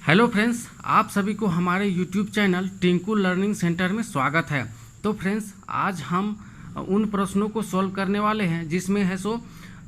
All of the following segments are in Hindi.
हेलो फ्रेंड्स, आप सभी को हमारे YouTube channel Tinku learning centre में स्वागत है। तो फ्रेंड्स, आज हम उन प्रश्नों को सॉल्व करने वाले हैं जिसमें है सो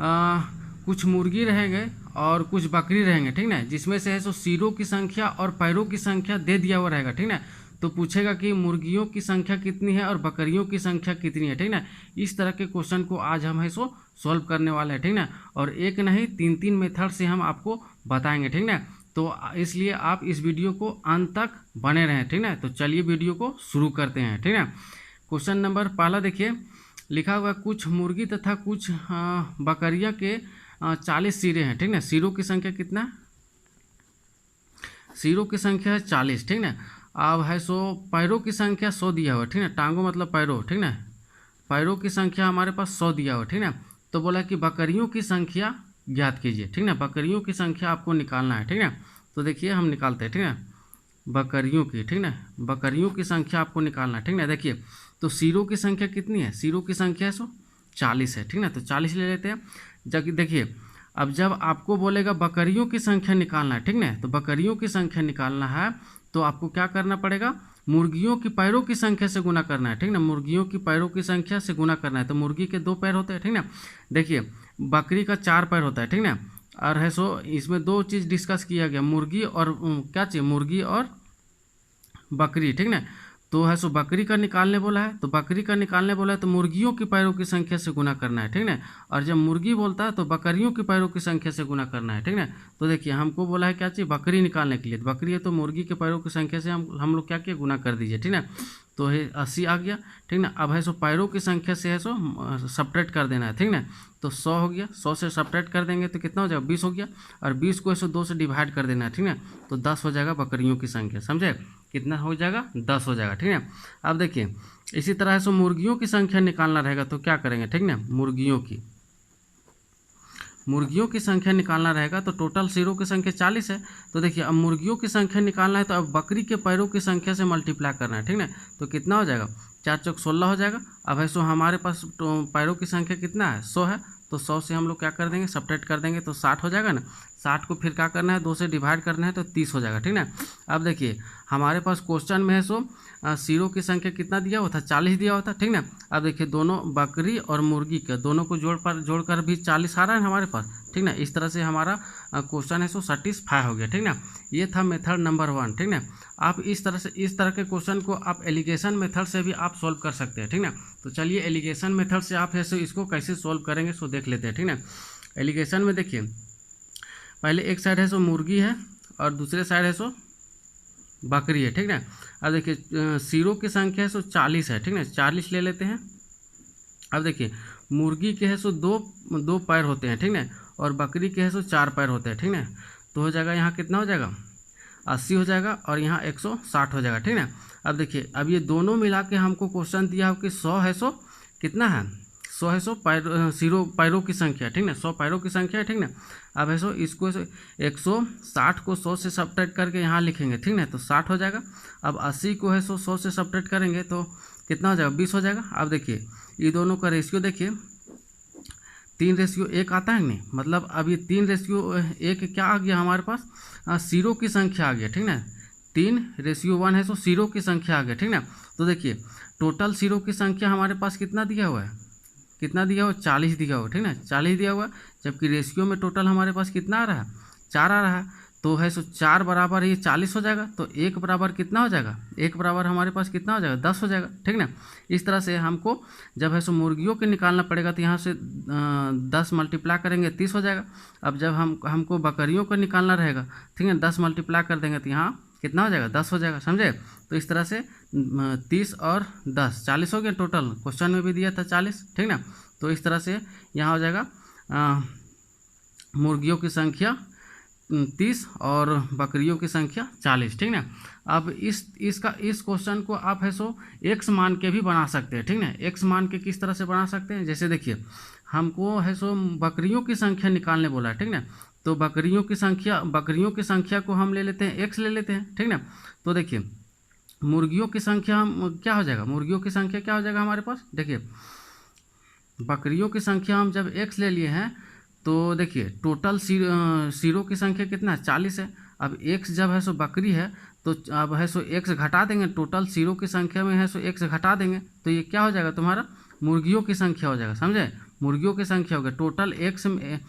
कुछ मुर्गी रहेंगे और कुछ बकरी रहेंगे, ठीक ना। जिसमें से है सो सिरों की संख्या और पैरों की संख्या दे दिया हुआ रहेगा, ठीक ना। तो पूछेगा कि मुर्गियों की संख्या कितनी है और बकरियों की संख्या कितनी है, ठीक ना। इस तरह के क्वेश्चन को आज हम है सो सॉल्व करने वाले हैं, ठीक ना। और एक नहीं तीन तीन मेथड से हम आपको बताएंगे, ठीक ना। तो इसलिए आप इस वीडियो को अंत तक बने रहें, ठीक ना। तो चलिए वीडियो को शुरू करते हैं, ठीक ना। क्वेश्चन नंबर पहला देखिए, लिखा हुआ कुछ मुर्गी तथा कुछ बकरियां के 40 सिरे हैं, ठीक ना। सिरों की संख्या कितना है? सिरों की संख्या है 40, ठीक ना। अब है सो पैरों की संख्या 100 दिया हुआ, ठीक ना। टांगों मतलब पैरों, ठीक ना। पैरों की संख्या हमारे पास 100 दिया हुआ, ठीक ना। तो बोला कि बकरियों की संख्या ज्ञात कीजिए, ठीक ना। बकरियों की संख्या आपको निकालना है, ठीक ना। तो देखिए हम निकालते हैं, ठीक ना। बकरियों की, ठीक ना, बकरियों की संख्या आपको निकालना है, ठीक ना। देखिए तो सिरों की संख्या कितनी है? सिरों की संख्या 40 है, ठीक ना। तो 40 ले लेते हैं। जब देखिए अब जब आपको बोलेगा बकरियों की संख्या निकालना है, ठीक ना, तो बकरियों की संख्या निकालना है तो आपको क्या करना पड़ेगा? मुर्गियों की पैरों की संख्या से गुना करना है, ठीक ना। मुर्गियों की पैरों की संख्या से गुना करना है। तो मुर्गी के 2 पैर होते हैं, ठीक ना। देखिए बकरी का 4 पैर होता है, ठीक ना। और है सो इसमें 2 चीज़ डिस्कस किया गया, मुर्गी और क्या चाहिए, मुर्गी और बकरी, ठीक ना। तो है सो बकरी का निकालने बोला है, तो बकरी का निकालने बोला है तो मुर्गियों की पैरों की संख्या से गुना करना है, ठीक ना। और जब मुर्गी बोलता है तो बकरियों की पैरों की संख्या से गुना करना है, ठीक ना। तो देखिए हमको बोला है क्या चाहिए, बकरी निकालने के लिए। तो बकरी है तो मुर्गी के पैरों की संख्या से हम लोग क्या किया, गुना कर दीजिए, ठीक ना। तो है 80 आ गया, ठीक ना। अब है सो पैरों की संख्या से है सो सब्ट्रैक्ट कर देना है, ठीक ना। तो 100 हो गया, 100 से सब्ट्रैक्ट कर देंगे तो कितना हो जाएगा, 20 हो गया। और 20 को 2 से डिवाइड कर देना है, ठीक ना। तो 10 हो जाएगा बकरियों की संख्या, समझे। कितना हो जाएगा, 10 हो जाएगा, ठीक है। अब देखिए इसी तरह से मुर्गियों की संख्या निकालना रहेगा तो क्या करेंगे, ठीक ना। मुर्गियों की संख्या निकालना रहेगा तो टोटल सिरों की संख्या 40 है। तो देखिए अब मुर्गियों की संख्या निकालना है तो अब बकरी के पैरों की संख्या से मल्टीप्लाई करना है, ठीक ना। तो कितना हो जाएगा, 4 चौक 16 हो जाएगा। अब है सो हमारे पास पैरों की संख्या कितना है, 100 है। तो 100 से हम लोग क्या कर देंगे, सब्ट्रैक्ट कर देंगे तो 60 हो जाएगा ना। 60 को फिर क्या करना है, 2 से डिवाइड करना है तो 30 हो जाएगा, ठीक ना। अब देखिए हमारे पास क्वेश्चन में है सो सिरों की संख्या कितना दिया हुआ था, 40 दिया हुआ था, ठीक ना। अब देखिए दोनों बकरी और मुर्गी के दोनों को जोड़कर भी 40 आ रहा है हमारे पास, ठीक ना। इस तरह से हमारा क्वेश्चन है सो सेटिस्फाई हो गया, ठीक ना। ये था मेथड नंबर 1, ठीक ना। आप इस तरह के क्वेश्चन को आप एलिगेशन मेथड से भी आप सॉल्व कर सकते हैं, ठीक ना। तो चलिए एलिगेशन मेथड से आप ऐसे इसको कैसे सॉल्व करेंगे सो देख लेते हैं, ठीक ना। एलिगेशन में देखिए पहले एक साइड है सो मुर्गी है और दूसरे साइड है सो बकरी है, ठीक ना। अब देखिए सिरों की संख्या है सो 40 है, ठीक ना। 40 ले लेते हैं। अब देखिए मुर्गी के है सो दो पैर होते हैं, ठीक ना। और बकरी के है सो 4 पैर होते हैं, ठीक ना। तो हो जाएगा यहाँ कितना हो जाएगा, 80 हो जाएगा और यहाँ 160 हो जाएगा, ठीक ना। अब देखिए अब ये दोनों मिला के हमको क्वेश्चन दिया हो कि 100 है सो कितना है, 100 है सो पैरों की संख्या, ठीक ना। 100 पैरों की संख्या है, ठीक ना। अब है सो इसको 160 को 100 से सब्ट्रैक्ट करके यहाँ लिखेंगे, ठीक ना। तो 60 हो जाएगा। अब 80 को है सो 100 से सब्ट्रैक्ट करेंगे तो कितना हो जाएगा, 20 हो जाएगा। अब देखिए ये दोनों का रेशियो देखिए 3:1 आता है नहीं, मतलब अब ये 3:1 क्या आ गया हमारे पास, सिरों की संख्या आ गया, ठीक ना। 3:1 है सो सिरों की संख्या आ गया, ठीक ना। तो देखिए टोटल सिरों की संख्या हमारे पास कितना दिया हुआ है, कितना दिया हुआ, 40 दिया हुआ, ठीक ना। 40 दिया हुआ, जबकि रेशियो में टोटल हमारे पास कितना आ रहा है, 4 आ रहा है। तो है सो 4 बराबर ये 40 हो जाएगा। तो 1 बराबर कितना हो जाएगा, 1 बराबर हमारे पास कितना हो जाएगा, 10 हो जाएगा, ठीक ना। इस तरह से हमको जब है सो मुर्गियों के निकालना पड़ेगा तो यहाँ से 10 मल्टीप्लाई करेंगे 30 हो जाएगा। अब जब हमको बकरियों को निकालना रहेगा, ठीक है, 10 मल्टीप्लाई कर देंगे तो यहाँ कितना हो जाएगा, 10 हो जाएगा, समझे। तो इस तरह से 30 और 10 40 हो गया टोटल, क्वेश्चन में भी दिया था 40, ठीक ना। तो इस तरह से यहाँ हो जाएगा मुर्गियों की संख्या 30 और बकरियों की संख्या 40, ठीक ना। अब इस क्वेश्चन को आप है सो एक्स मान के भी बना सकते हैं, ठीक ना। एक्स मान के किस तरह से बना सकते हैं, जैसे देखिए हमको है सो बकरियों की संख्या निकालने बोला है, ठीक ना। तो बकरियों की संख्या को हम ले लेते हैं, एक्स ले लेते हैं, ठीक ना। तो देखिए मुर्गियों की संख्या हम क्या हो जाएगा, मुर्गियों की संख्या क्या हो जाएगा हमारे पास, देखिए बकरियों की संख्या हम जब एक्स ले लिए हैं तो देखिए टोटल सिरों की संख्या कितना है, 40 है। अब x जब है सो बकरी है तो अब है सो x घटा देंगे, टोटल 0 की संख्या में है सो x घटा देंगे, तो ये क्या हो जाएगा तुम्हारा मुर्गियों की संख्या हो जाएगा, समझे, मुर्गियों की संख्या हो गया। टोटल x में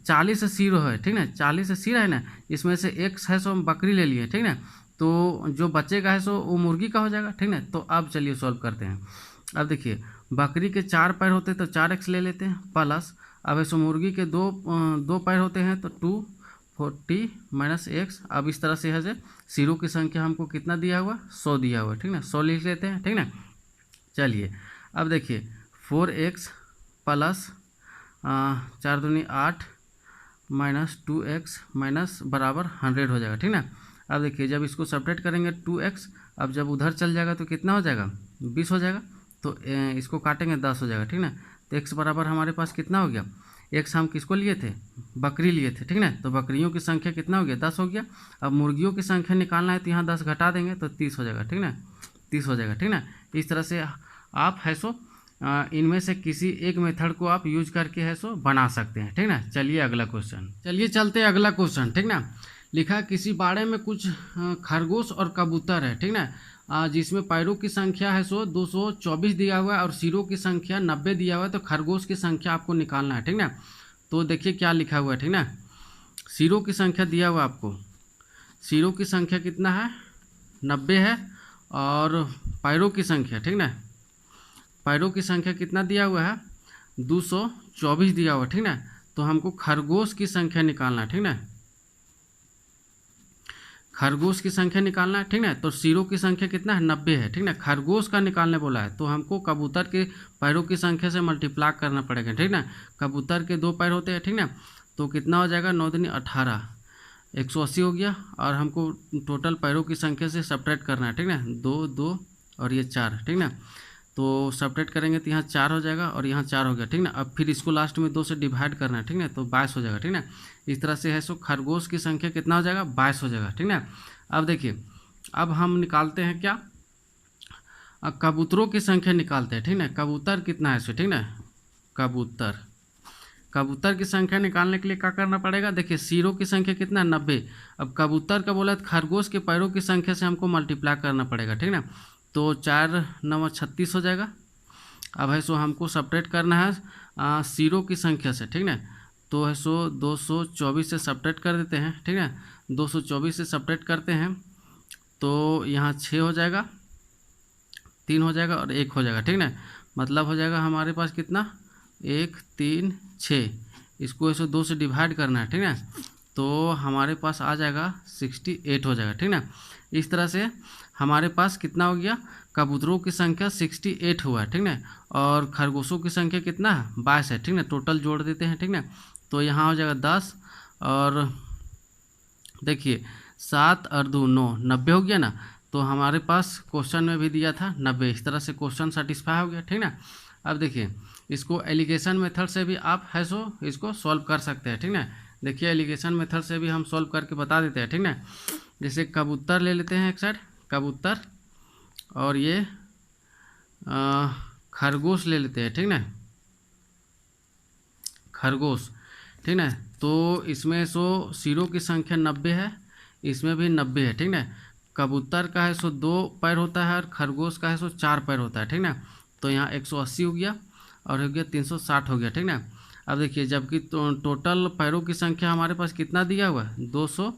40 से 0 है, ठीक ना, 40 से 0 है ना, इसमें से x है सो हम बकरी ले लिए, ठीक ना, तो जो बचेगा है सो वो मुर्गी का हो जाएगा, ठीक ना। तो अब चलिए सॉल्व करते हैं। अब देखिए बकरी के 4 पैर होते हैं तो 4x ले लेते हैं, प्लस अब है सो मुर्गी के दो पैर होते हैं तो 240 माइनस x। अब इस तरह से है से 0 की संख्या हमको कितना दिया हुआ, 100 दिया हुआ, ठीक ना, 100 लिख लेते हैं, ठीक ना। चलिए अब देखिए 4x प्लस 4 दूनी 8 माइनस 2x माइनस बराबर 100 हो जाएगा, ठीक ना। अब देखिए जब इसको सब्ट्रैक्ट करेंगे 2x, अब जब उधर चल जाएगा तो कितना हो जाएगा 20 हो जाएगा, तो इसको काटेंगे 10 हो जाएगा, ठीक ना। तो x बराबर हमारे पास कितना हो गया, x हम किसको लिए थे, बकरी लिए थे, ठीक ना, तो बकरियों की संख्या कितना हो गया 10 हो गया। अब मुर्गियों की संख्या निकालना है तो यहाँ 10 घटा देंगे तो 30 हो जाएगा, ठीक ना, 30 हो जाएगा, ठीक ना। इस तरह से आप है सो इनमें से किसी एक मेथड को आप यूज करके है सो बना सकते हैं, ठीक ना। चलिए अगला क्वेश्चन, चलिए चलते हैं अगला क्वेश्चन, ठीक ना। लिखा किसी बाड़े में कुछ खरगोश और कबूतर है, ठीक ना, जिसमें पैरों की संख्या है सो 224 दिया हुआ है और सिरों की संख्या 90 दिया हुआ है, तो खरगोश की संख्या आपको निकालना है, ठीक ना। तो देखिए क्या लिखा हुआ है, ठीक ना, सिरों की संख्या दिया हुआ आपको, सिरों की संख्या कितना है 90 है, और पैरों की संख्या, ठीक ना, पैरों की संख्या कितना दिया हुआ है 224 दिया हुआ, ठीक ना। तो हमको खरगोश की संख्या निकालना है, ठीक ना, खरगोश की संख्या निकालना है, ठीक ना। तो सिरों की संख्या कितना है 90 है, ठीक ना, खरगोश का निकालने बोला है, तो हमको कबूतर के पैरों की संख्या से मल्टीप्लाई करना पड़ेगा, ठीक ना। कबूतर के 2 पैर होते हैं, ठीक ना, तो कितना हो जाएगा 9 दूनी 18, 180 हो गया, और हमको टोटल पैरों की संख्या से सब्ट्रैक्ट करना है, ठीक ना, 2 2 और ये 4, ठीक ना। तो सब्ट्रैक्ट करेंगे तो यहाँ 4 हो जाएगा और यहाँ 4 हो गया, ठीक ना। अब फिर इसको लास्ट में 2 से डिवाइड करना है, ठीक ना, तो 22 हो जाएगा, ठीक ना। इस तरह से है सो खरगोश की संख्या कितना हो जाएगा 22 हो जाएगा, ठीक ना। अब देखिए अब हम निकालते हैं क्या, कबूतरों की संख्या निकालते हैं, ठीक ना। कबूतर कितना है सो, ठीक ना, कबूतर की संख्या निकालने के लिए क्या करना पड़ेगा, देखिए सिरों की संख्या कितना है 90, अब कबूतर का बोला तो खरगोश के पैरों की संख्या से हमको मल्टीप्लाई करना पड़ेगा, ठीक ना। तो 4 9 36 हो जाएगा। अब है सो हमको सब्ट्रैक्ट करना है सिरों की संख्या से, ठीक ना, तो है सो 224 से सब्ट्रैक्ट कर देते हैं, ठीक ना, 224 से सब्ट्रैक्ट करते हैं तो यहाँ 6 हो जाएगा, 3 हो जाएगा और 1 हो जाएगा, ठीक ना। मतलब हो जाएगा हमारे पास कितना 1 3 6, इसको ऐसे 2 से डिवाइड करना है, ठीक ना, तो हमारे पास आ जाएगा 68 हो जाएगा, ठीक ना। इस तरह से हमारे पास कितना हो गया, कबूतरों की संख्या 68 हुआ है, ठीक ना, और खरगोशों की संख्या कितना है 22 है, ठीक ना। टोटल जोड़ देते हैं, ठीक ना, तो यहाँ हो जाएगा 10 और देखिए 7 और 2 9 90 हो गया ना। तो हमारे पास क्वेश्चन में भी दिया था 90, इस तरह से क्वेश्चन सेटिस्फाई हो गया, ठीक ना। अब देखिए इसको एलिगेशन मेथड से भी आप है सो इसको सॉल्व कर सकते हैं, ठीक ना। देखिए एलिगेशन मेथड से भी हम सॉल्व करके बता देते हैं, ठीक ना। जैसे कबूतर ले लेते हैं एक साइड, कबूतर, और ये खरगोश ले लेते हैं, ठीक ना, खरगोश, ठीक ना। तो इसमें सो सिरों की संख्या 90 है, इसमें भी 90 है, ठीक ना। कबूतर का है सो 2 पैर होता है और खरगोश का है सो 4 पैर होता है, ठीक ना। तो यहाँ 180 हो गया और हो गया 360 हो गया, ठीक ना। अब देखिए जबकि टोटल पैरों की संख्या हमारे पास कितना दिया हुआ है 200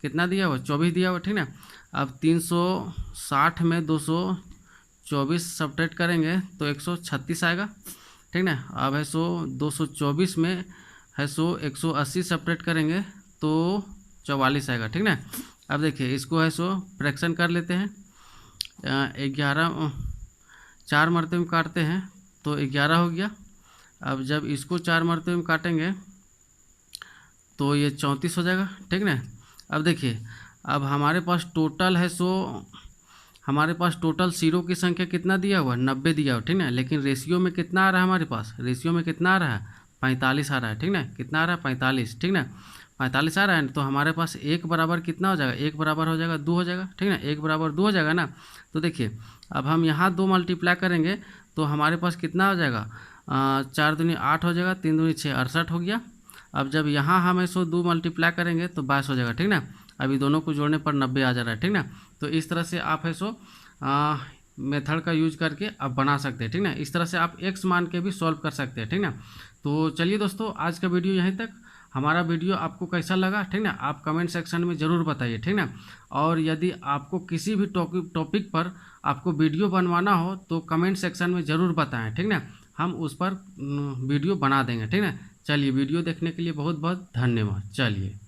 कितना दिया हुआ 24 दिया हुआ, ठीक ना। अब 360 में 224 सब्ट्रैक्ट करेंगे तो 136 आएगा, ठीक ना। अब है सो 224 में है सो 180 सब्ट्रैक्ट करेंगे तो 44 आएगा, ठीक ना। अब देखिए इसको है सो फ्रैक्शन कर लेते हैं, 11 4 मरते में काटते हैं तो 11 हो गया। अब जब इसको 4 मरते में काटेंगे तो ये 34 हो जाएगा, ठीक ना। अब देखिए अब हमारे पास टोटल है सो हमारे पास टोटल सिरों की संख्या कितना दिया हुआ 90 दिया हुआ, ठीक ना। लेकिन रेशियो में कितना आ रहा है हमारे पास, रेशियो में कितना आ रहा है 45 आ रहा है, ठीक ना। कितना आ रहा है 45, ठीक ना, 45 आ रहा है। तो हमारे पास 1 बराबर कितना हो जाएगा, 1 बराबर हो जाएगा 2 हो जाएगा, ठीक ना, 1 बराबर 2 हो जाएगा ना। तो देखिए अब हम यहाँ 2 मल्टीप्लाई करेंगे तो हमारे पास कितना हो जाएगा 4 दूनी 8 हो जाएगा, 3 दूनी 6 68 हो गया। अब जब यहाँ हम इसको 2 मल्टीप्लाई करेंगे तो 22 हो जाएगा, ठीक ना। अभी दोनों को जोड़ने पर 90 आ जा रहा है, ठीक ना। तो इस तरह से आप है सो मेथड का यूज करके आप बना सकते हैं, ठीक ना। इस तरह से आप एक्स मान के भी सॉल्व कर सकते हैं, ठीक ना। तो चलिए दोस्तों, आज का वीडियो यहीं तक। हमारा वीडियो आपको कैसा लगा, ठीक ना, आप कमेंट सेक्शन में ज़रूर बताइए, ठीक ना। और यदि आपको किसी भी टॉपिक पर आपको वीडियो बनवाना हो तो कमेंट सेक्शन में ज़रूर बताएं, ठीक ना। हम उस पर वीडियो बना देंगे, ठीक ना। चलिए, वीडियो देखने के लिए बहुत बहुत धन्यवाद। चलिए।